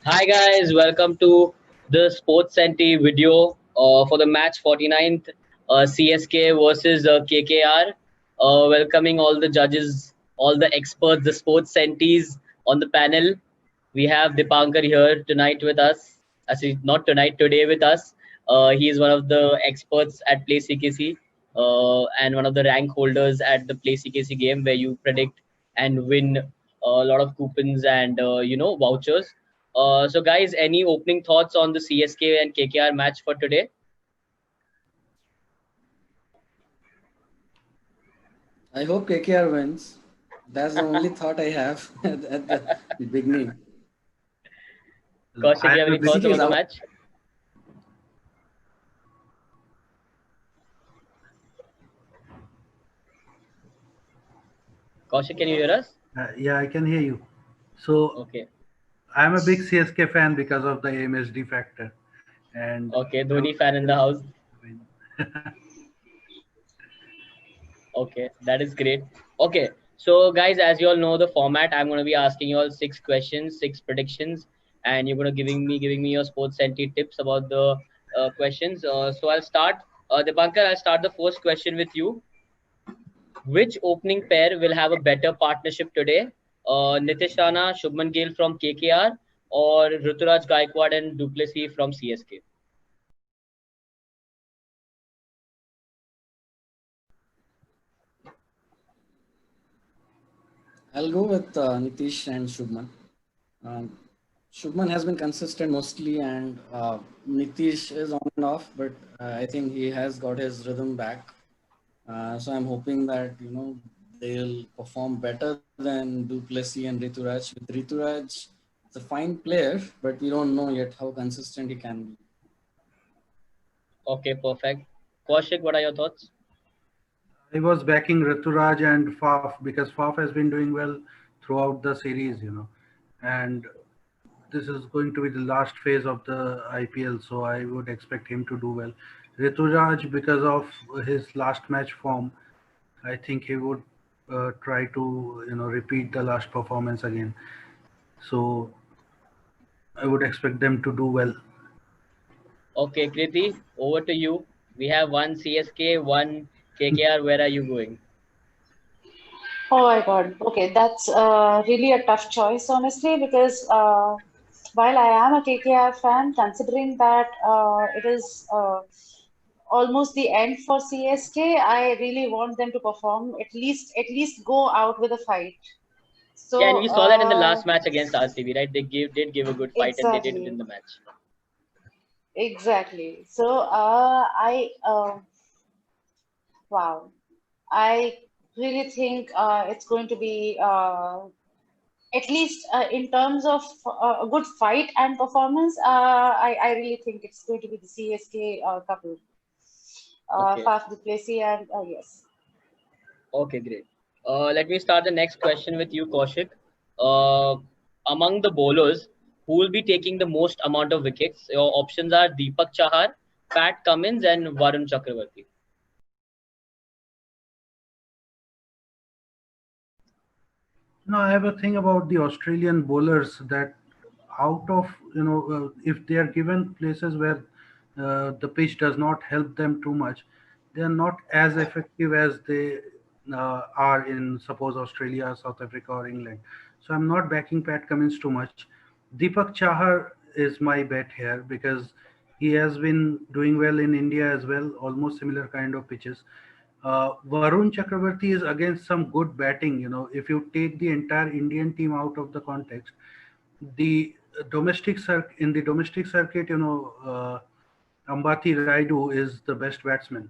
Hi guys, welcome to the Sports Centi video for the match 49th CSK versus KKR. Welcoming all the judges, all the experts, the Sports Centis on the panel. We have Dipankar here tonight with us. Actually, not tonight, today with us. He is one of the experts at Play CKC and one of the rank holders at the Play CKC game where you predict and win a lot of coupons and vouchers. So, guys, any opening thoughts on the CSK and KKR match for today? I hope KKR wins. That's the only thought I have at the beginning. Kaushik, I you have am a any big thoughts CK about is the out. match? Kaushik, can you hear us? yeah, I can hear you. So Okay, I am a big CSK fan because of the AMSD factor, and okay. I would Dhoni fan in the really house. win. Okay, that is great. Okay, so guys, as you all know the format, I'm going to be asking you all six questions, six predictions, and you're going to giving me your sports senti tips about the questions. So I'll start. Dipankar, I'll start the first question with you. Which opening pair will have a better partnership today? Nitish Rana, Shubman Gill from KKR, or Ruturaj Gaikwad and Duplessis from CSK? I'll go with Nitish and Shubman. Um, Shubman has been consistent mostly, and Nitish is on and off, but I think he has got his rhythm back. So I'm hoping that they'll perform better than Duplessis and Rituraj. With Rituraj, it's a fine player, but we don't know yet how consistent he can be. Okay, perfect. Kaushik, what are your thoughts? I was backing Rituraj and Faf because Faf has been doing well throughout the series, and this is going to be the last phase of the IPL, so I would expect him to do well. Rituraj, because of his last match form, I think he would try to repeat the last performance again. So I would expect them to do well. Okay, Kriti, over to you. We have one CSK, one KKR. Where are you going? Oh my God. Okay, that's really a tough choice, honestly, because while I am a KKR fan, considering that it is almost the end for CSK, I really want them to perform at least go out with a fight. Yeah, and So we saw that in the last match against RCB, right? They did give a good fight and they did win exactly, the match. exactly. So wow, I really think it's going to be at least in terms of a good fight and performance, I really think it's going to be the CSK couple, Okay, Faf du Plessis and yes. okay, great. Let me start the next question with you, Kaushik. Uh, among the bowlers, who will be taking the most amount of wickets? Your options are Deepak Chahar, Pat Cummins, and Varun Chakravarti. I have a thing about the Australian bowlers that out of, if they are given places where the pitch does not help them too much, they are not as effective as they are in, suppose, Australia, South Africa, or England. So I'm not backing Pat Cummins too much. Deepak Chahar is my bet here because he has been doing well in India as well, almost similar kind of pitches. Varun Chakravarti is against some good batting. If you take the entire Indian team out of the context, the in the domestic circuit, Ambati Raidu is the best batsman,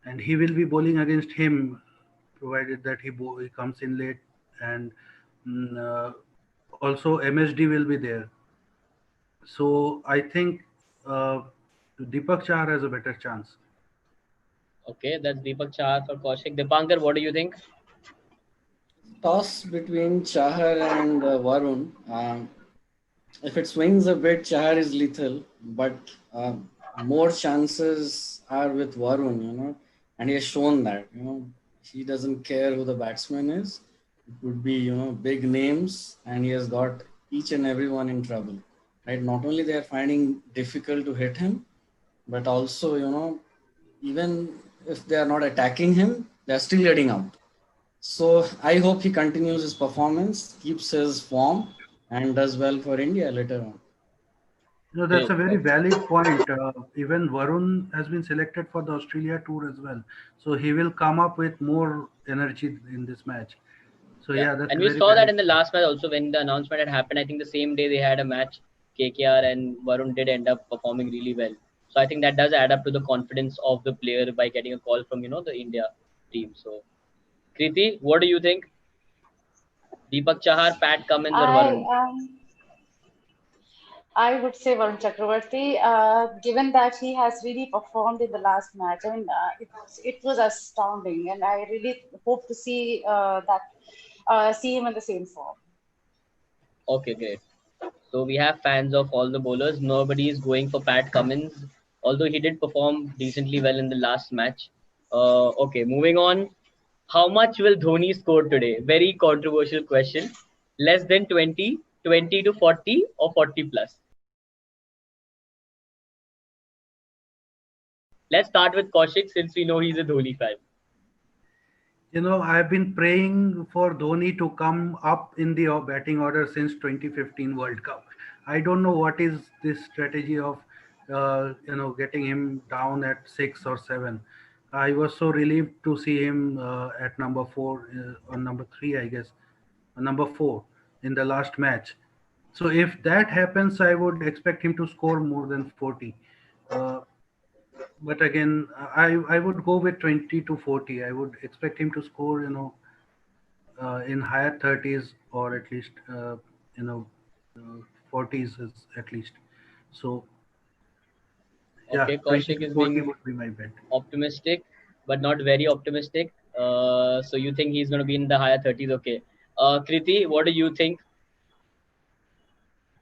and he will be bowling against him, provided that he comes in late, and mm, uh, also MSD will be there. So I think uh, Deepak Chahar has a better chance. Okay, that's Deepak Chahar for Kaushik. Dipankar, what do you think? Toss between Chahar and Varun. If it swings a bit, Chahar is lethal, but more chances are with Varun, and he has shown that, he doesn't care who the batsman is. It would be, big names, and he has got each and everyone in trouble. right? Not only they are finding difficult to hit him, but also, even if they are not attacking him, they are still getting out. So I hope he continues his performance, keeps his form, and does well for India later on. No, that's a very Great. valid point. Even Varun has been selected for the Australia tour as well, so he will come up with more energy in this match. So Yeah, yeah, that's and a we very saw that valid. in the last match also when the announcement had happened. I think the same day they had a match. KKR and Varun did end up performing really well. So I think that does add up to the confidence of the player by getting a call from the India team. So Kriti, what do you think? Deepak Chahar, Pat Cummins, or I Varun? I would say Varun Chakravarti, given that he has really performed in the last match. I mean, it was astounding, and I really hope to see him in the same form. Okay, great. So we have fans of all the bowlers. Nobody is going for Pat Cummins, although he did perform decently well in the last match. Okay, moving on. How much will Dhoni score today? Very controversial question. Less than 20, 20 to 40, or 40 plus? Let's start with Kaushik since we know he's a Dhoni fan. I've been praying for Dhoni to come up in the batting order since 2015 World Cup. I don't know what is this strategy of, getting him down at 6 or 7. I was so relieved to see him at number 4 or number 3, I guess, number 4 in the last match. So if that happens, I would expect him to score more than 40. Uh, but again, I would go with 20 to 40. I would expect him to score, in higher 30s or at least, you know, 40s is at least. So yeah, Okay, 20 Kaushik to is 40 being would be my bet. optimistic, but not very optimistic. So you think he's going to be in the higher 30s? Okay. Kriti, what do you think?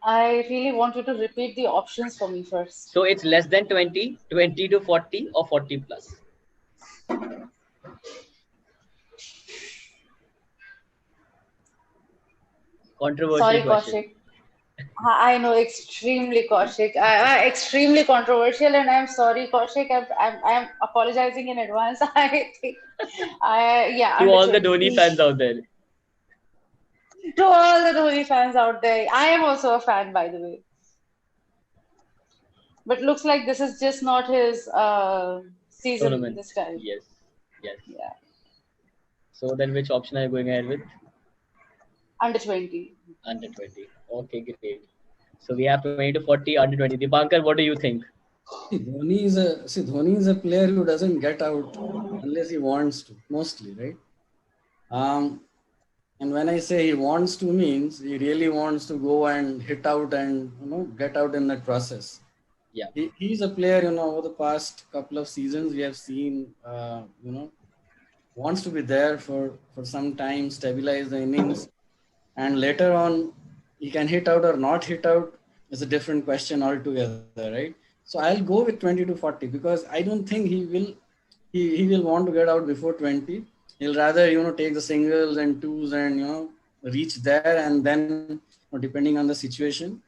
I really want you to repeat the options for me first. So it's less than 20, 20 to 40, or 40 plus? Controversial Sorry, question. Kaushik. I know, extremely Kaushik. Extremely controversial, and I'm sorry, Kaushik. I'm apologizing in advance. I think, yeah, To under all the Dhoni 20. fans out there. To all the Dhoni fans out there, I am also a fan, by the way. But looks like this is just not his season Tournament. this time. Yes. Yes. Yeah, So then which option are you going ahead with? under 20. Under 20. Okay, great. So we have 20 to 40, under 20. Dipankar, what do you think? Dhoni is a player who doesn't get out unless he wants to, mostly, right? And when I say he wants to means he really wants to go and hit out and get out in that process. Yeah. He's a player, over the past couple of seasons we have seen, wants to be there for some time, stabilize the innings, and later on he can hit out or not hit out is a different question altogether, right? So I'll go with 20 to 40 because I don't think he will want to get out before 20. He'll rather take the singles and twos and reach there, and then depending on the situation,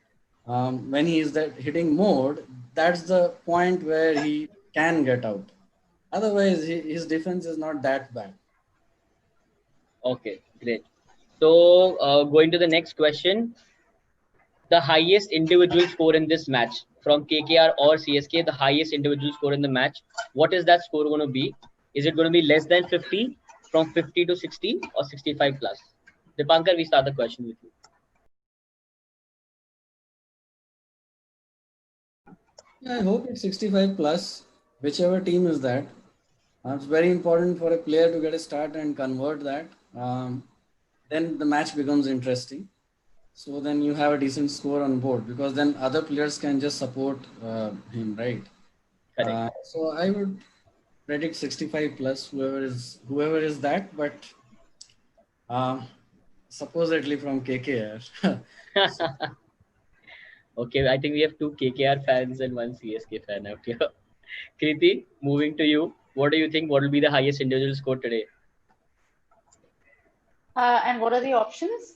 when he is that hitting mode, that's the point where he can get out. Otherwise his defense is not that bad. Okay, great. So going to the next question. The highest individual score in this match from KKR or CSK, the highest individual score in the match. What is that score going to be? Is it going to be less than 50, from 50 to 60, or 65 plus? Dipankar, we start the question with you. Yeah, I hope it's 65 plus, whichever team is that. It's very important for a player to get a start and convert that. Then the match becomes interesting. So then you have a decent score on board because then other players can just support him, right? Correct. So I would predict 65 plus, whoever is that, but supposedly from KKR. Okay, I think we have two KKR fans and one CSK fan out here. Kriti, moving to you. What do you think? What will be the highest individual score today? And what are the options?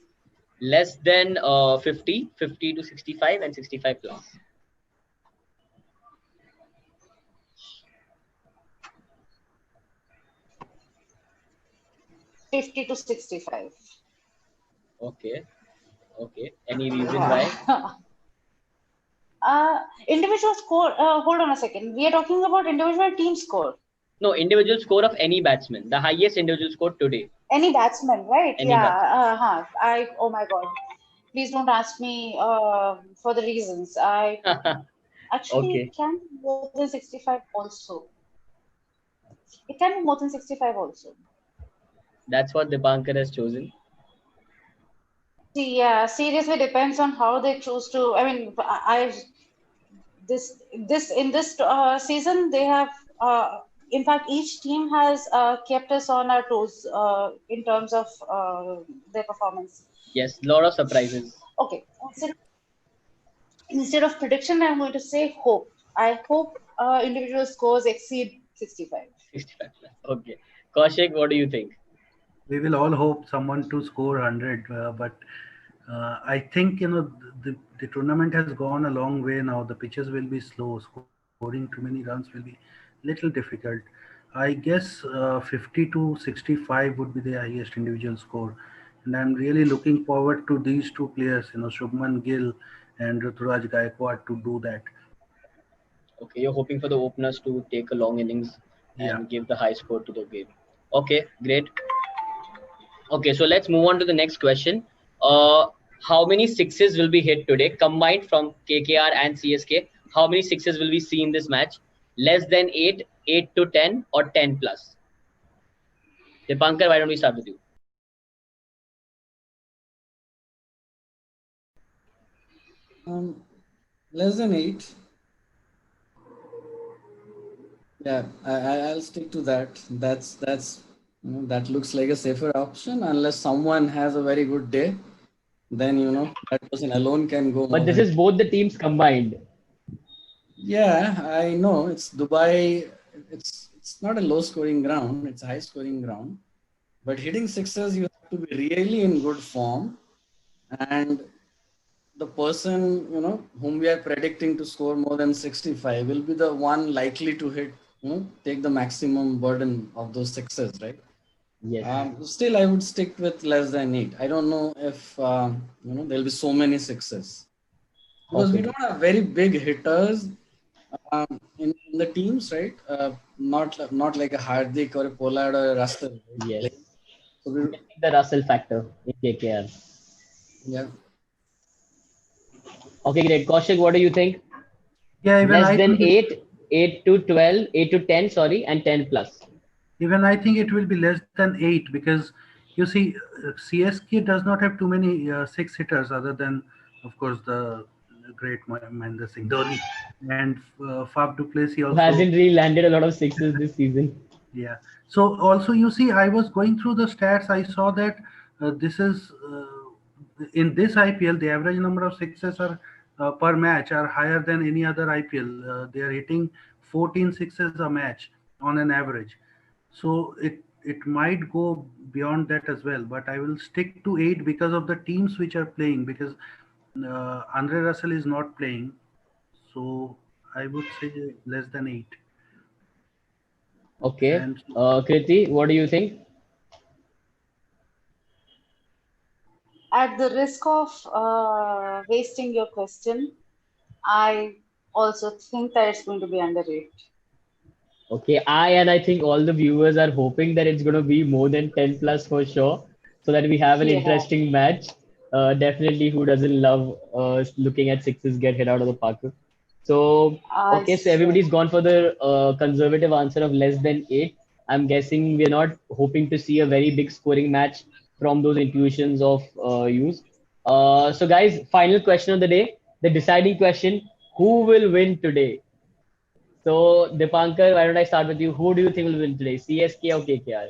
less than 50, 50 to 65, and 65 plus. $50 to $65. Okay. Okay. Any reason why? Individual score. Hold on a second. We are talking about individual team score. No, individual score of any batsman. The highest individual score today. Any batsman, right? Any Yeah. Oh my God. Please don't ask me for the reasons. batsman. Actually, Okay. it can be more than 65 also. It can be more than 65 also. That's what Dipankar has chosen. See, yeah, seriously depends on how they choose to. I mean, this in this season they have. In fact, each team has kept us on our toes in terms of their performance. Yes, lot of surprises. Okay, instead of prediction, I'm going to say hope. I hope individual scores exceed 65. 65 plus. Okay. Kaushik, what do you think? We will all hope someone to score 100, but I think the tournament has gone a long way now. The pitches will be slow. Scoring too many runs will be little difficult. I guess 50 to 65 would be the highest individual score, and I'm really looking forward to these two players, Shubman Gill and Ruturaj Gaikwad, to do that. Okay, you're hoping for the openers to take a long innings Yeah. and give the high score to the game. Okay, great. Okay, so let's move on to the next question. Uh, how many sixes will be hit today combined from KKR and CSK? How many sixes will we see in this match? Less than 8, 8 to 10, or 10 plus? Dipankar, why don't we start with you? Less than 8. Yeah, I'll stick to that. That looks like a safer option unless someone has a very good day. Then that person alone can go more But this than. is both the teams combined. Yeah, I know it's Dubai. It's not a low scoring ground. It's a high scoring ground. But hitting sixes, you have to be really in good form, and the person whom we are predicting to score more than 65 will be the one likely to hit, take the maximum burden of those sixes, right? Yes. Still, I would stick with less than 8. I don't know if there'll be so many sixes because we Okay. don't have very big hitters in the teams, right? Not like a Hardik or a Pollard or a Russell. Right? Yes. So You can take the Russell factor in KKR. yeah. Okay, great. Kaushik, what do you think? Yeah, even Less I than think 8, 8 to 12, 8 to 10, sorry, and 10 plus. even I think it will be less than 8, because you see, CSK does not have too many six hitters other than, of course, the great Mahendra Singh Dhoni and Faf du Plessis Who also. hasn't really landed a lot of sixes this season. Yeah. So also you see, I was going through the stats. I saw that this is in this IPL, the average number of sixes are per match are higher than any other IPL. They are hitting 14 sixes a match on an average. So it might go beyond that as well. But I will stick to 8 because of the teams which are playing. Because Andre Russell is not playing, so I would say less than 8. Okay. And Kriti, what do you think? At the risk of wasting your question, I also think that it's going to be underrated. Okay, I think all the viewers are hoping that it's going to be more than 10 plus for sure, so that we have an Yeah. interesting match. Definitely, who doesn't love looking at sixes get hit out of the park? So, okay, so It's true. everybody's gone for the conservative answer of less than 8. I'm guessing we're not hoping to see a very big scoring match from those intuitions of use. So, guys, final question of the day, the deciding question: who will win today? So, Dipankar, why don't I start with you? Who do you think will win today, CSK or KKR?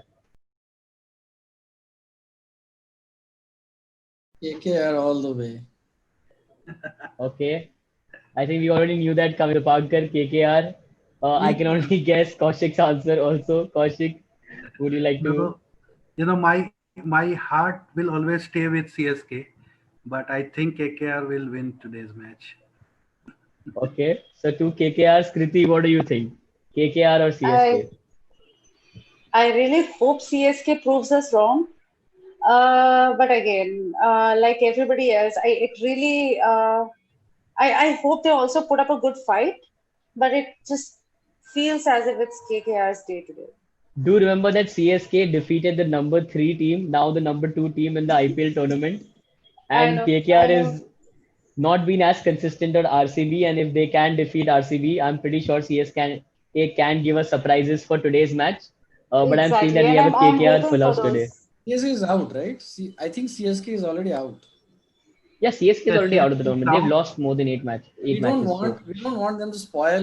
KKR all the way. Okay, I think we already knew that coming. Dipankar, KKR. I Me can too. only guess Kaushik's answer also. Kaushik, would you like to? no, my heart will always stay with CSK, but I think KKR will win today's match. Okay, so to KKR's Kriti, what do you think? KKR or I CSK? I really hope CSK proves us wrong. But again, like everybody else, I hope they also put up a good fight, but it just feels as if it's KKR's day today. Do remember that CSK defeated the number 3 team, now the number 2 team in the IPL tournament, I and know, KKR I know. is not been as consistent on RCB. And if they can defeat RCB, I'm pretty sure CSK can give us surprises for today's match. But I'm seeing Exactly, that we and have a I'm KKR hoping full for house today. those. CSK is out, right? I think CSK is already out. Yeah, CSK is The already out of the CSK is tournament. They've out. lost more than eight matches. So We don't want them to spoil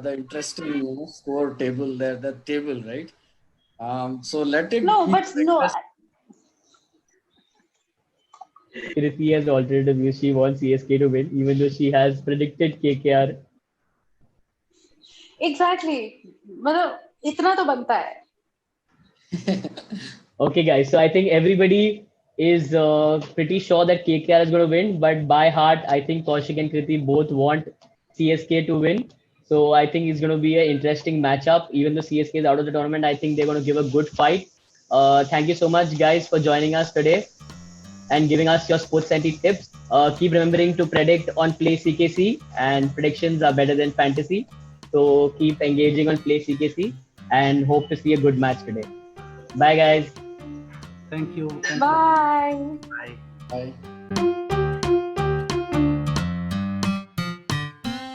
the interesting, score table there, that table, right? So let it No, keep but no, interest. Kriti has alternative views. She wants CSK to win, even though she has predicted KKR. exactly. मतलब इतना तो बनता है. Okay, guys. So I think everybody is pretty sure that KKR is going to win, but by heart, I think Kaushik and Kriti both want CSK to win. So I think it's going to be an interesting matchup. Even though CSK is out of the tournament, I think they're going to give a good fight. Thank you so much, guys, for joining us today and giving us your sports scientific tips. Keep remembering to predict on Play CKC, and predictions are better than fantasy. So keep engaging on Play CKC and hope to see a good match today. Bye, guys. Thank you. Thanks. Bye. Bye. Bye.